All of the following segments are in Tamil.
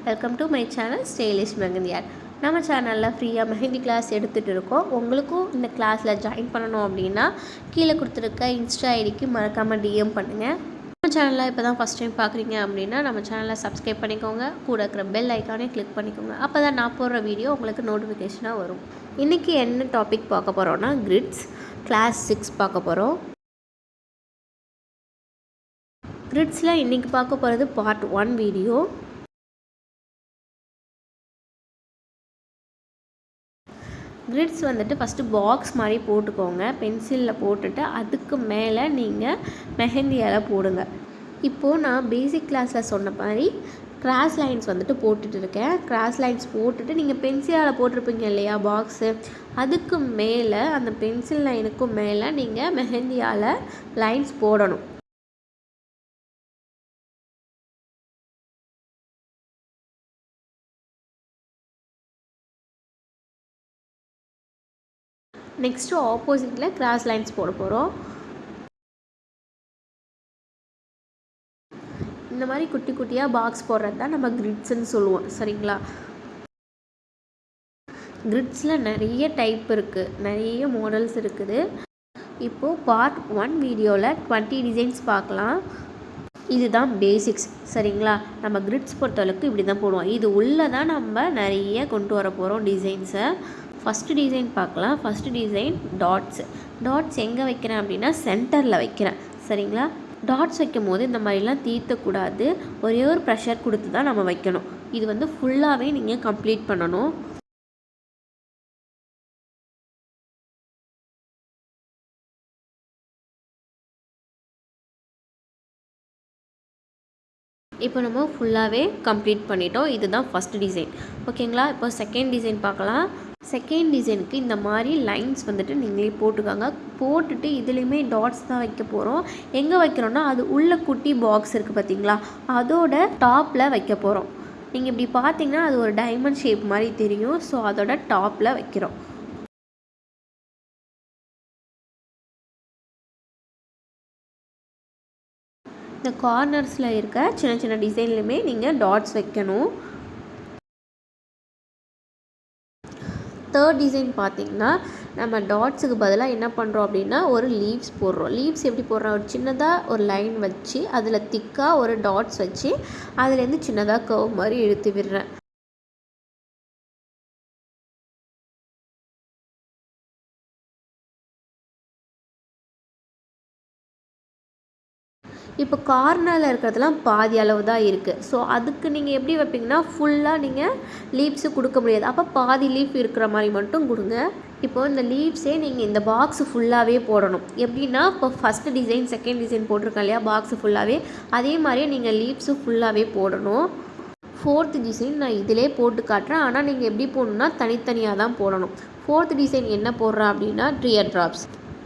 Welcome to my channel stylish மெஹந்தியார். நம்ம சேனலில் ஃப்ரீயாக மெஹந்தி கிளாஸ் எடுத்துகிட்டு இருக்கோம். உங்களுக்கும் இந்த கிளாஸில் ஜாயின் பண்ணணும் அப்படின்னா கீழே கொடுத்துருக்க இன்ஸ்டா ஐடிக்கு மறக்காமல் டிஎம் பண்ணுங்கள். நம்ம சேனலில் இப்போ தான் ஃபஸ்ட் டைம் பார்க்குறீங்க அப்படின்னா நம்ம சேனலை சப்ஸ்கிரைப் பண்ணிக்கோங்க. கூட இருக்கிற பெல் ஐக்கானே கிளிக் பண்ணிக்கோங்க. அப்போ தான் நான் போடுற வீடியோ உங்களுக்கு நோட்டிஃபிகேஷனாக வரும். இன்றைக்கி என்ன டாபிக் பார்க்க போகிறோன்னா கிரிட்ஸ் கிளாஸ் 6 பார்க்க போகிறோம். கிரிட்ஸில் இன்றைக்கி பார்க்க போகிறது பார்ட் 1 வீடியோ. கிரிட்ஸ் வந்துட்டு ஃபஸ்ட்டு பாக்ஸ் மாதிரி போட்டுக்கோங்க. பென்சிலில் போட்டுட்டு அதுக்கு மேலே நீங்கள் மெஹந்தியால் போடுங்க. இப்போது நான் பேசிக் கிளாஸில் சொன்ன மாதிரி கிராஸ் லைன்ஸ் வந்துட்டு போட்டுட்டு இருக்கேன். கிராஸ் லைன்ஸ் போட்டுட்டு நீங்கள் பென்சிலால் போட்டிருப்பீங்க இல்லையா பாக்ஸு, அதுக்கு மேலே அந்த பென்சில் லைனுக்கும் மேலே நீங்கள் மெஹந்தியால் லைன்ஸ் போடணும். நெக்ஸ்ட்டு ஆப்போசிட்டில் கிராஸ் லைன்ஸ் போட போகிறோம். இந்த மாதிரி குட்டி குட்டியாக பாக்ஸ் போடுறது தான் நம்ம கிரிட்ஸ்ன்னு சொல்லுவோம், சரிங்களா? கிரிட்ஸில் நிறைய டைப் இருக்குது, நிறைய மாடல்ஸ் இருக்குது. இப்போது பார்ட் 1 வீடியோவில் 20 டிசைன்ஸ் பார்க்கலாம். இதுதான் பேசிக்ஸ், சரிங்களா? நம்ம கிரிட்ஸ் பொறுத்தளவுக்கு இப்படி தான் போடுவோம். இது உள்ளே தான் நம்ம நிறைய கொண்டு வர போகிறோம் டிசைன்ஸை. ஃபஸ்ட்டு டிசைன் பார்க்கலாம். ஃபஸ்ட்டு டிசைன் டாட்ஸ் எங்கே வைக்கிறேன் அப்படின்னா சென்டரில் வைக்கிறேன், சரிங்களா? டாட்ஸ் வைக்கும் போது இந்த மாதிரிலாம் தீர்த்தக்கூடாது. ஒரே ஒரு ப்ரெஷர் கொடுத்து தான் நம்ம வைக்கணும். இது வந்து ஃபுல்லாகவே நீங்கள் கம்ப்ளீட் பண்ணணும். இப்போ நம்ம ஃபுல்லாகவே கம்ப்ளீட் பண்ணிட்டோம். இதுதான் ஃபஸ்ட் டிசைன், ஓகேங்களா? இப்போ செகண்ட் டிசைன் பார்க்கலாம். செகண்ட் டிசைனுக்கு இந்த மாதிரி லைன்ஸ் வந்துட்டு நீங்களே போட்டுக்கோங்க. போட்டுட்டு இதுலேயுமே டாட்ஸ் தான் வைக்க போகிறோம். எங்கே வைக்கிறோன்னா அது உள்ள குட்டி பாக்ஸ் இருக்குது பார்த்தீங்களா, அதோட டாப்பில் வைக்க போகிறோம். நீங்கள் இப்படி பார்த்தீங்கன்னா அது ஒரு டைமண்ட் ஷேப் மாதிரி தெரியும். ஸோ அதோட டாப்பில் வைக்கிறோம். இந்த கார்னர்ஸில் இருக்க சின்ன சின்ன டிசைன்லையுமே நீங்கள் டாட்ஸ் வைக்கணும். தேர்ட் டிசைன் பார்த்திங்கன்னா நம்ம டாட்ஸுக்கு பதிலாக என்ன பண்ணுறோம் அப்படின்னா ஒரு லீவ்ஸ் போடுறோம். லீவ்ஸ் எப்படி போடுறோம்? ஒரு சின்னதாக ஒரு லைன் வச்சு அதில் திக்காக ஒரு டாட்ஸ் வச்சு அதுலேருந்து சின்னதாக கர்வ் மாதிரி இழுத்து விடுறேன். இப்போ கார்னரில் இருக்கிறதுலாம் பாதி அளவு தான் இருக்குது. ஸோ அதுக்கு நீங்கள் எப்படி வைப்பீங்கன்னா ஃபுல்லாக நீங்கள் லீவ்ஸு கொடுக்க முடியாது. அப்போ பாதி லீஃப் இருக்கிற மாதிரி மட்டும் கொடுங்க. இப்போது இந்த லீவ்ஸே நீங்கள் இந்த பாக்ஸ் ஃபுல்லாகவே போடணும். எப்படின்னா இப்போ ஃபஸ்ட்டு டிசைன் செகண்ட் டிசைன் போட்டிருக்கேன் இல்லையா பாக்ஸு ஃபுல்லாகவே, அதே மாதிரியே நீங்கள் லீவ்ஸு ஃபுல்லாகவே போடணும். ஃபோர்த்து டிசைன் நான் இதிலே போட்டு காட்டுறேன். ஆனால் நீங்கள் எப்படி போடணுன்னா தனித்தனியாக தான் போடணும். ஃபோர்த் டிசைன் என்ன போடுறேன் அப்படின்னா ட்ரியர்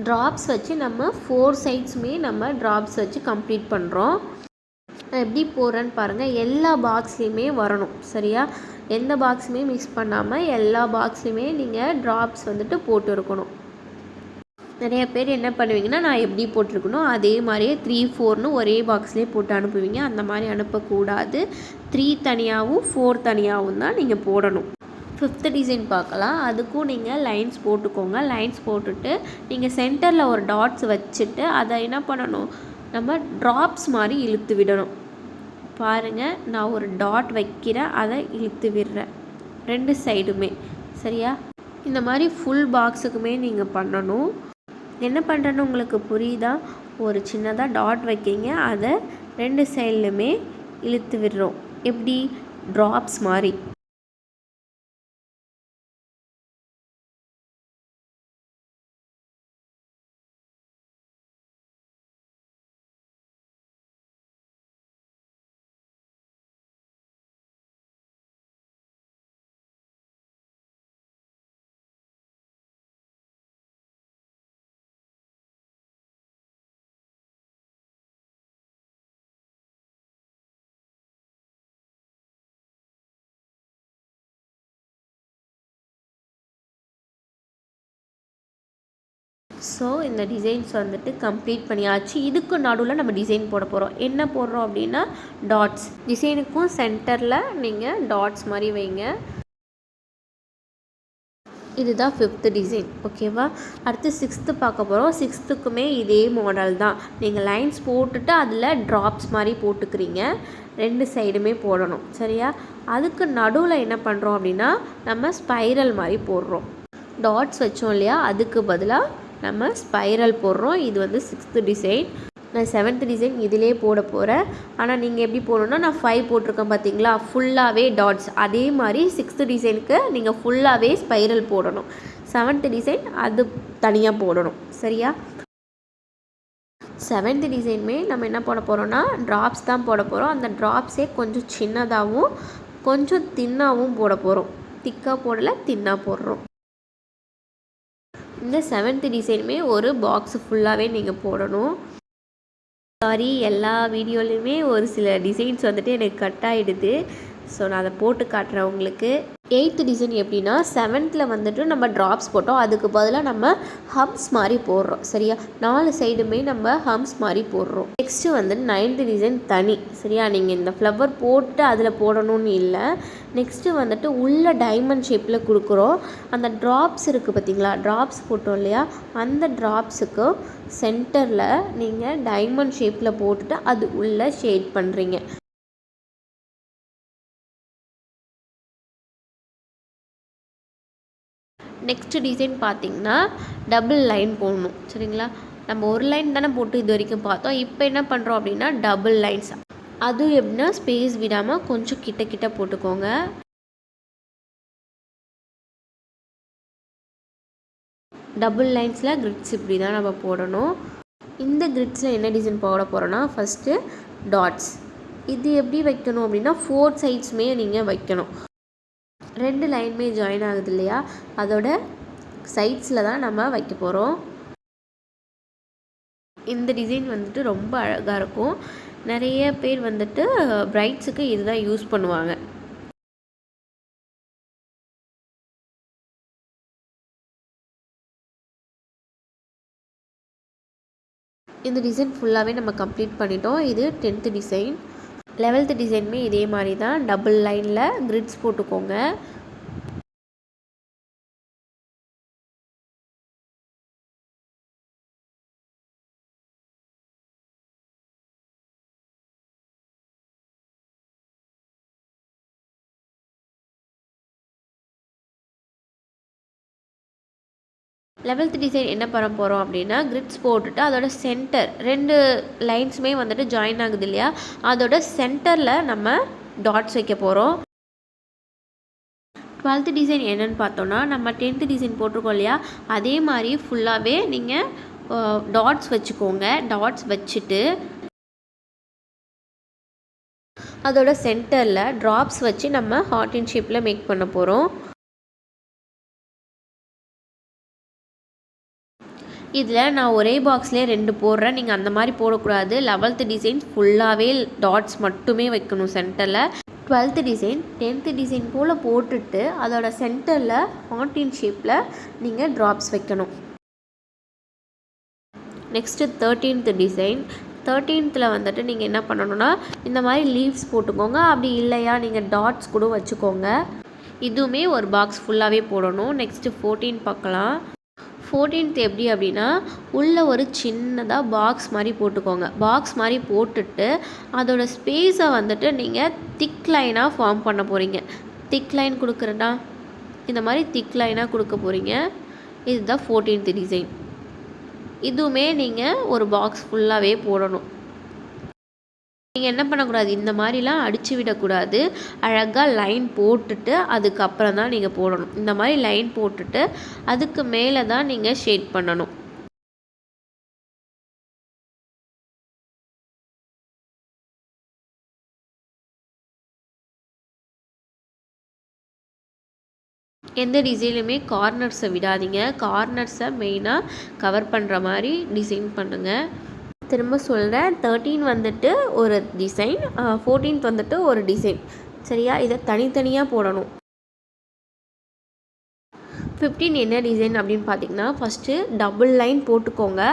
ட்ராப்ஸ் வச்சு நம்ம 4 சைட்ஸுமே நம்ம ட்ராப்ஸ் வச்சு கம்ப்ளீட் பண்ணுறோம். நான் எப்படி போடுறேன்னு பாருங்கள். எல்லா பாக்ஸ்லேயுமே வரணும், சரியா? எந்த பாக்ஸுமே மிக்ஸ் பண்ணாமல் எல்லா பாக்ஸ்லேயுமே நீங்கள் ட்ராப்ஸ் வந்துட்டு போட்டு இருக்கணும். நிறைய பேர் என்ன பண்ணுவீங்கன்னா நான் எப்படி போட்டிருக்கணும் அதே மாதிரியே 3, 4ன்னு ஒரே பாக்ஸ்லேயே போட்டு அனுப்புவீங்க. அந்த மாதிரி அனுப்பக்கூடாது. 3 தனியாகவும் 4 தனியாகவும் தான் நீங்கள் போடணும். ஃபிஃப்த் டிசைன் பார்க்கலாம். அதுக்கும் நீங்கள் லைன்ஸ் போட்டுக்கோங்க. லைன்ஸ் போட்டுட்டு நீங்கள் சென்டரில் ஒரு டாட்ஸ் வச்சுட்டு அதை என்ன பண்ணணும், நம்ம ட்ராப்ஸ் மாதிரி இழுத்து விடணும். பாருங்கள், நான் ஒரு டாட் வைக்கிறேன், அதை இழுத்து விடுறேன் 2 சைடுமே, சரியா? இந்த மாதிரி ஃபுல் பாக்ஸுக்குமே நீங்கள் பண்ணணும். என்ன பண்ணுறேன்னு உங்களுக்கு புரியுதா? ஒரு சின்னதாக டாட் வைக்கிங்க, அதை 2 சைட்லையுமே இழுத்து விடுறோம். எப்படி? ட்ராப்ஸ் மாதிரி. ஸோ இந்த டிசைன்ஸ் வந்துட்டு கம்ப்ளீட் பண்ணியாச்சு. இதுக்கு நடுவில் நம்ம டிசைன் போட போகிறோம். என்ன போடுறோம் அப்படின்னா டாட்ஸ். டிசைனுக்கும் சென்டரில் நீங்கள் டாட்ஸ் மாதிரி வைங்க. இதுதான் 5th டிசைன். ஓகேவா? அடுத்து 6th பார்க்க போகிறோம். 6த்துக்குமே இதே மாடல் தான். நீங்கள் லைன்ஸ் போட்டுட்டு அதில் ட்ராப்ஸ் மாதிரி போட்டுக்கிறீங்க. 2 சைடுமே போடணும். சரியா? அதுக்கு நடுவில் என்ன பண்ணுறோம் அப்படின்னா நம்ம ஸ்பைரல் மாதிரி போடுறோம். டாட்ஸ் வச்சோம் இல்லையா, அதுக்கு பதிலாக நம்ம ஸ்பைரல் போடுறோம். இது வந்து 6th டிசைன். நான் 7th டிசைன் இதிலே போட போகிறேன். ஆனால் நீங்கள் எப்படி போடணுன்னா, நான் 5 போட்டிருக்கேன் பார்த்தீங்களா, ஃபுல்லாகவே டாட்ஸ். அதே மாதிரி 6th டிசைனுக்கு நீங்கள் ஃபுல்லாகவே ஸ்பைரல் போடணும். 7th டிசைன் அது தனியாக போடணும். சரியா? 7th டிசைனுமே நம்ம என்ன போட போகிறோன்னா ட்ராப்ஸ் தான் போட போகிறோம். அந்த ட்ராப்ஸே கொஞ்சம் சின்னதாகவும் கொஞ்சம் தின்னாகவும் போட போகிறோம். திக்காக போடலை, தின்னாக போடுறோம். இந்த 7th டிசைனுமே ஒரு பாக்ஸ் ஃபுல்லாகவே நீங்கள் போடணும். சாரி, எல்லா வீடியோலையுமே ஒரு சில டிசைன்ஸ் வந்துட்டு எனக்கு கட் ஆகிடுது. ஸோ நான் அதை போட்டு காட்டுறேன் உங்களுக்கு. 8th டிசைன் எப்படின்னா 7th வந்துட்டு நம்ம ட்ராப்ஸ் போட்டோம். அதுக்கு பதிலாக நம்ம ஹம்ஸ் மாதிரி போடுறோம். சரியா? 4 சைடுமே நம்ம ஹம்ஸ் மாதிரி போடுறோம். நெக்ஸ்ட்டு வந்துட்டு 9th டிசைன் தனி. சரியா? நீங்கள் இந்த ஃப்ளவர் போட்டு அதில் போடணும்னு இல்லை. நெக்ஸ்ட்டு வந்துட்டு உள்ள டைமண்ட் ஷேப்பில் கொடுக்குறோம். அந்த ட்ராப்ஸ் இருக்குது பார்த்தீங்களா, ட்ராப்ஸ் போட்டோம் இல்லையா, அந்த ட்ராப்ஸுக்கு சென்டரில் நீங்கள் டைமண்ட் ஷேப்பில் போட்டுட்டு அது உள்ளே ஷேட் பண்ணுறீங்க. நெக்ஸ்ட் டிசைன் பார்த்திங்கன்னா டபுள் லைன் போடணும். சரிங்களா? நம்ம ஒரு லைன் தானே போட்டு இது வரைக்கும் பார்த்தோம். இப்போ என்ன பண்ணுறோம் அப்படின்னா டபுள் லைன்ஸ். அது எப்படின்னா ஸ்பேஸ் விடாமல் கொஞ்சம் கிட்ட கிட்ட போட்டுக்கோங்க. டபுள் லைன்ஸில் கிரிட்ஸ் இப்படி தான் நம்ம போடணும். இந்த கிரிட்ஸில் என்ன டிசைன் போட போகிறோன்னா ஃபஸ்ட்டு டாட்ஸ். இது எப்படி வைக்கணும் அப்படின்னா 4 சைட்ஸுமே நீங்கள் வைக்கணும். 2 லைனுமே ஜாயின் ஆகுது இல்லையா, அதோட சைட்ஸில் தான் நம்ம வைக்க போகிறோம். இந்த டிசைன் வந்துட்டு ரொம்ப அழகாக இருக்கும். நிறைய பேர் வந்துட்டு பிரைட்ஸுக்கு இதுதான் யூஸ் பண்ணுவாங்க. இந்த டிசைன் ஃபுல்லாகவே நம்ம கம்ப்ளீட் பண்ணிட்டோம். இது 10th டிசைன். 11th டிசைனுமே இதே மாதிரி தான் டபுள் லைனில் கிரிட்ஸ் போட்டுக்கோங்க. லெவல்த் டிசைன் என்ன பண்ண போகிறோம் அப்படின்னா கிரிட்ஸ் போட்டுட்டு அதோட சென்டர் 2 லைன்ஸுமே வந்துட்டு ஜாயின் ஆகுது இல்லையா, அதோட சென்டரில் நம்ம டாட்ஸ் வைக்க போகிறோம். 12th டிசைன் என்னென்னு பார்த்தோன்னா நம்ம 10th டிசைன் போட்டிருக்கோம் இல்லையா, அதே மாதிரி ஃபுல்லாகவே நீங்கள் டாட்ஸ் வச்சுக்கோங்க. டாட்ஸ் வச்சுட்டு அதோட சென்டரில் ட்ராப்ஸ் வச்சு நம்ம ஹார்ட் இன் ஷேப்பில் மேக் பண்ண போகிறோம். இதில் நான் ஒரே பாக்ஸ்லேயே 2 போடுறேன். நீங்கள் அந்த மாதிரி போடக்கூடாது. 11th டிசைன் ஃபுல்லாகவே டாட்ஸ் மட்டுமே வைக்கணும் சென்டரில். 12th டிசைன் 10th டிசைன் போல் போட்டுட்டு அதோட சென்டரில் ஹார்ட் இன் ஷேப்பில் நீங்கள் ட்ராப்ஸ் வைக்கணும். Next 13th design. 13th வந்துட்டு நீங்கள் என்ன பண்ணணுன்னா இந்த மாதிரி லீவ்ஸ் போட்டுக்கோங்க. அப்படி இல்லையா நீங்கள் டாட்ஸ் கூட வச்சுக்கோங்க. இதுவுமே ஒரு பாக்ஸ் ஃபுல்லாகவே போடணும். நெக்ஸ்ட்டு 14 பார்க்கலாம். 14th எப்படி அப்படின்னா உள்ளே ஒரு சின்னதாக பாக்ஸ் மாதிரி போட்டுக்கோங்க. பாக்ஸ் மாதிரி போட்டுட்டு அதோட ஸ்பேஸை வந்துட்டு நீங்கள் திக் லைனாக ஃபார்ம் பண்ண போகிறீங்க. திக் லைன் கொடுக்குறேன்னா இந்த மாதிரி திக் லைனாக கொடுக்க போகிறீங்க. இதுதான் 14th டிசைன். இதுவுமே நீங்கள் ஒரு பாக்ஸ் ஃபுல்லாகவே போடணும். நீங்கள் என்ன பண்ணக்கூடாது, இந்த மாதிரிலாம் அடித்து விடக்கூடாது. அழகாக லைன் போட்டுட்டு அதுக்கப்புறம் தான் நீங்கள் போடணும். இந்த மாதிரி லைன் போட்டுட்டு அதுக்கு மேலே தான் நீங்கள் ஷேட் பண்ணணும். எந்த டிசைன்லையுமே கார்னர்ஸை விடாதீங்க. கார்னர்ஸை மெயினாக கவர் பண்ணுற மாதிரி டிசைன் பண்ணுங்கள். திரும்ப சொல்கிறேன், 13 வந்துட்டு ஒரு டிசைன், 14th வந்துட்டு ஒரு டிசைன். சரியா? இதை தனித்தனியாக போடணும். 15 என்ன டிசைன் அப்படின்னு பார்த்தீங்கன்னா, ஃபஸ்ட்டு டபுள் லைன் போட்டுக்கோங்க.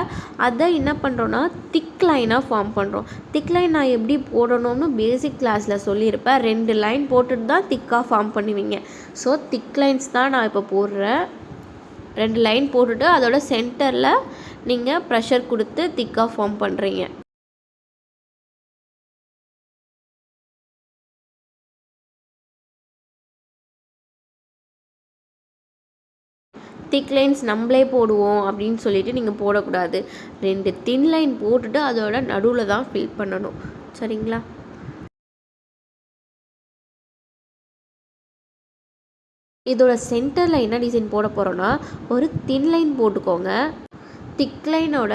அதை என்ன பண்ணுறோன்னா திக் லைனாக ஃபார்ம் பண்ணுறோம். திக் லைன் நான் எப்படி போடணும்னு பேசிக் கிளாஸில் சொல்லியிருப்பேன். 2 லைன் போட்டுட்டு தான் திக்காக ஃபார்ம் பண்ணுவீங்க. ஸோ திக் லைன்ஸ் தான் நான் இப்போ போடுறேன். 2 லைன் போட்டுட்டு அதோட சென்டரில் நீங்கள் ப்ரெஷர் கொடுத்து திக்காக ஃபார்ம் பண்ணுறீங்க. திக் லைன்ஸ் நம்மளே போடுவோம் அப்படின்னு சொல்லிட்டு நீங்கள் போடக்கூடாது. 2 தின் லைன் போட்டுட்டு அதோட நடுவில் தான் ஃபில் பண்ணணும். சரிங்களா? இதோட சென்டரில் என்ன டிசைன் போட போகிறோன்னா, ஒரு தின் லைன் போட்டுக்கோங்க. திக் லைனோட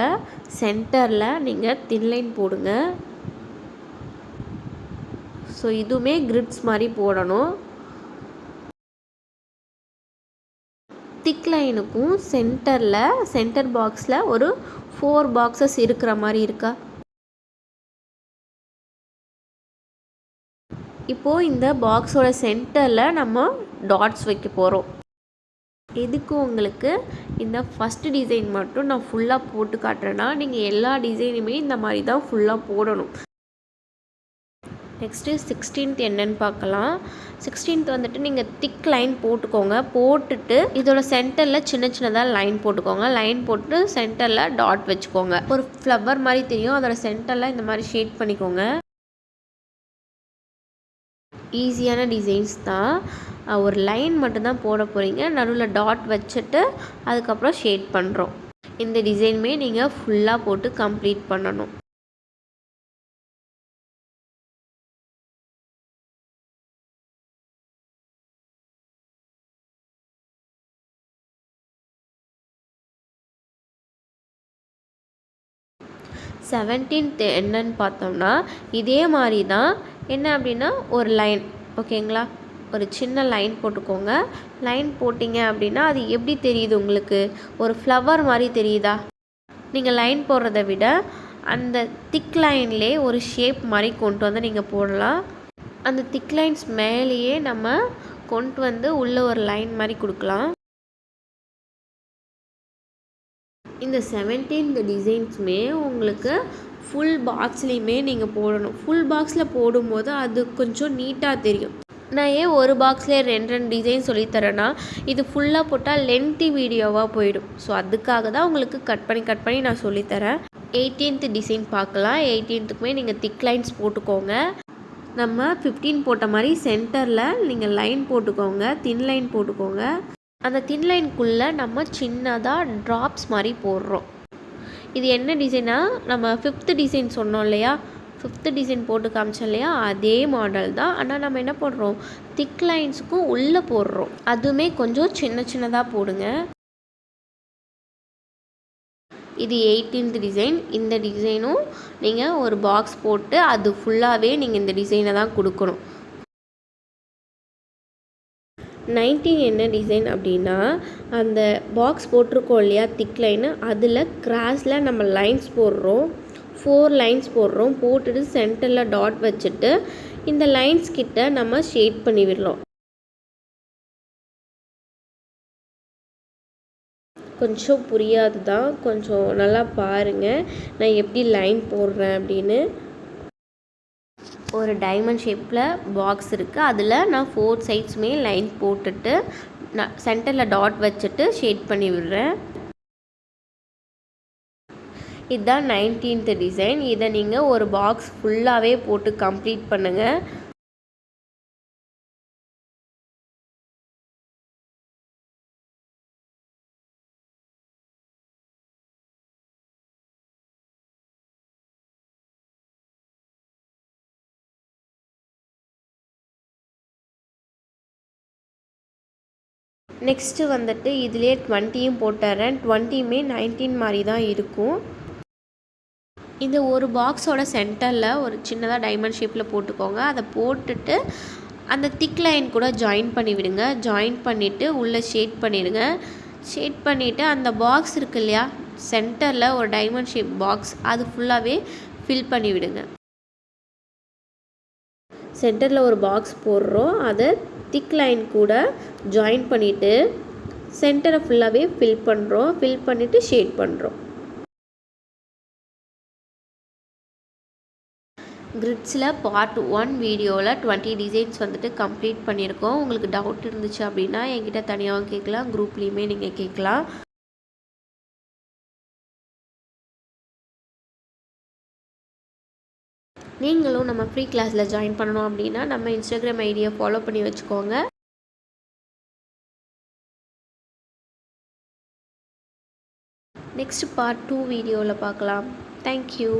சென்டரில் நீங்கள் தின் லைன் போடுங்க. ஸோ இதுவுமே கிரிட்ஸ் மாதிரி போடணும். திக் லைனுக்கும் சென்டர் பாக்ஸில் ஒரு 4 பாக்ஸஸ் இருக்கிற மாதிரி இருக்கா? இப்போது இந்த பாக்ஸோட சென்டரில் நம்ம டாட்ஸ் வைக்க போகிறோம். எதுக்கு உங்களுக்கு இந்த ஃபஸ்ட்டு டிசைன் மட்டும் நான் ஃபுல்லாக போட்டு காட்டுறேன்னா, நீங்கள் எல்லா டிசைனுமே இந்த மாதிரி தான் ஃபுல்லாக போடணும். நெக்ஸ்ட்டு 16th என்னன்னு பார்க்கலாம். 16th வந்துட்டு நீங்கள் திக் லைன் போட்டுக்கோங்க. போட்டுட்டு இதோட சென்டரில் சின்னதாக லைன் போட்டுக்கோங்க. லைன் போட்டு சென்டரில் டாட் வச்சுக்கோங்க. ஒரு ஃப்ளவர் மாதிரி தெரியும். அதோட சென்டரில் இந்த மாதிரி ஷேட் பண்ணிக்கோங்க. ஈஸியான டிசைன்ஸ் தான். ஒரு லைன் மட்டும்தான் போட போகிறீங்க. நடுவில் டாட் வச்சுட்டு அதுக்கப்புறம் ஷேட் பண்ணுறோம். இந்த டிசைனுமே நீங்கள் ஃபுல்லாக போட்டு கம்ப்ளீட் பண்ணணும். செவன்டீன்த் என்னன்னு பார்த்தோம்னா, இதே மாதிரி தான். என்ன அப்படின்னா ஒரு லைன், ஓகேங்களா? ஒரு சின்ன லைன் போட்டுக்கோங்க. லைன் போட்டிங்க அப்படின்னா அது எப்படி தெரியுது உங்களுக்கு? ஒரு ஃப்ளவர் மாதிரி தெரியுதா? நீங்கள் லைன் போடுறத விட அந்த திக் லைன்லேயே ஒரு ஷேப் மாதிரி கொண்டு வந்து நீங்கள் போடலாம். அந்த திக் லைன்ஸ் மேலேயே நம்ம கொண்டு வந்து உள்ளே ஒரு லைன் மாதிரி கொடுக்கலாம். இந்த 17 டிசைன்ஸுமே உங்களுக்கு ஃபுல் பாக்ஸ்லேயுமே நீங்கள் போடணும். ஃபுல் பாக்ஸில் போடும்போது அது கொஞ்சம் நீட்டாக தெரியும். நான் ஏன் ஒரு பாக்ஸ்லேயே 2 டிசைன் சொல்லித்தரேன்னா, இது ஃபுல்லாக போட்டால் லென்த்தி வீடியோவாக போயிடும். ஸோ அதுக்காக தான் உங்களுக்கு கட் பண்ணி நான் சொல்லித்தரேன். 18th டிசைன் பார்க்கலாம். 18த்துக்குமே நீங்கள் திக் லைன்ஸ் போட்டுக்கோங்க. நம்ம 15 போட்ட மாதிரி சென்டரில் நீங்கள் லைன் போட்டுக்கோங்க. தின் லைன் போட்டுக்கோங்க. அந்த தின் லைனுக்குள்ளே நம்ம சின்னதாக ட்ராப்ஸ் மாதிரி போடுறோம். இது என்ன டிசைனா, நம்ம 5th டிசைன் சொன்னோம் இல்லையா, 5th டிசைன் போட்டு காமிச்சோம் இல்லையா, அதே மாடல் தான். ஆனால் நம்ம என்ன பண்ணுறோம், திக் லைன்ஸுக்கும் உள்ளே போடுறோம். அதுவுமே கொஞ்சம் சின்னதாக போடுங்க. இது 18th டிசைன். இந்த டிசைனும் நீங்கள் ஒரு பாக்ஸ் போட்டு அது ஃபுல்லாகவே நீங்கள் இந்த டிசைனை தான் கொடுக்கணும். 19 என்ன டிசைன் அப்படின்னா, அந்த பாக்ஸ் போட்டிருக்கோம் இல்லையா திக் லைனு, அதில் கிராஸில் நம்ம லைன்ஸ் போடுறோம். 4 லைன்ஸ் போடுறோம். போட்டுட்டு சென்டரில் டாட் வச்சுட்டு இந்த லைன்ஸ் கிட்ட நம்ம ஷேட் பண்ணி விடலாம். கொஞ்சம் புரியாது தான், கொஞ்சம் நல்லா பாருங்கள் நான் எப்படி லைன் போடுறேன் அப்படின்னு. ஒரு டைமண்ட் ஷேப்பில் பாக்ஸ் இருக்குது. அதில் நான் 4 சைட்ஸுமே லைன் போட்டுட்டு நான் சென்டரில் டாட் வச்சுட்டு ஷேட் பண்ணி விடுறேன். இதுதான் 19th டிசைன். இதை நீங்கள் ஒரு பாக்ஸ் ஃபுல்லாகவே போட்டு கம்ப்ளீட் பண்ணுங்கள். நெக்ஸ்ட்டு வந்துட்டு இதிலே 20யும் போட்டுறேன். 20யுமே 19 மாதிரி தான் இருக்கும். இந்த ஒரு பாக்ஸோட சென்டரில் ஒரு சின்னதாக டைமண்ட் ஷேப்பில் போட்டுக்கோங்க. அதை போட்டுட்டு அந்த திக் லைன் கூட ஜாயின் பண்ணி விடுங்க. ஜாயின் பண்ணிவிட்டு உள்ளே ஷேட் பண்ணிவிடுங்க. ஷேட் பண்ணிவிட்டு அந்த பாக்ஸ் இருக்குது இல்லையா, சென்டரில் ஒரு டைமண்ட் ஷேப் பாக்ஸ், அது ஃபுல்லாகவே ஃபில் பண்ணி விடுங்க. சென்டரில் ஒரு பாக்ஸ் போடுறோம். அதை திக் லைன் கூட ஜாயின் பண்ணிவிட்டு சென்டரை ஃபுல்லாகவே ஃபில் பண்ணுறோம். ஃபில் பண்ணிவிட்டு ஷேட் பண்ணுறோம். கிரிட்ஸில் பார்ட் 1 வீடியோவில் 20 டிசைன்ஸ் வந்துட்டு கம்ப்ளீட் பண்ணியிருக்கோம். உங்களுக்கு டவுட் இருந்துச்சு அப்படின்னா என்கிட்ட தனியாகவும் கேட்கலாம், குரூப்லேயுமே நீங்கள் கேட்கலாம். நீங்களும் நம்ம ஃப்ரீ கிளாஸில் ஜாயின் பண்ணணும் அப்படின்னா நம்ம இன்ஸ்டாகிராம் ஐடியை ஃபாலோ பண்ணி வச்சுக்கோங்க. நெக்ஸ்ட் பார்ட் 2 வீடியோவில் பார்க்கலாம். தேங்க்யூ.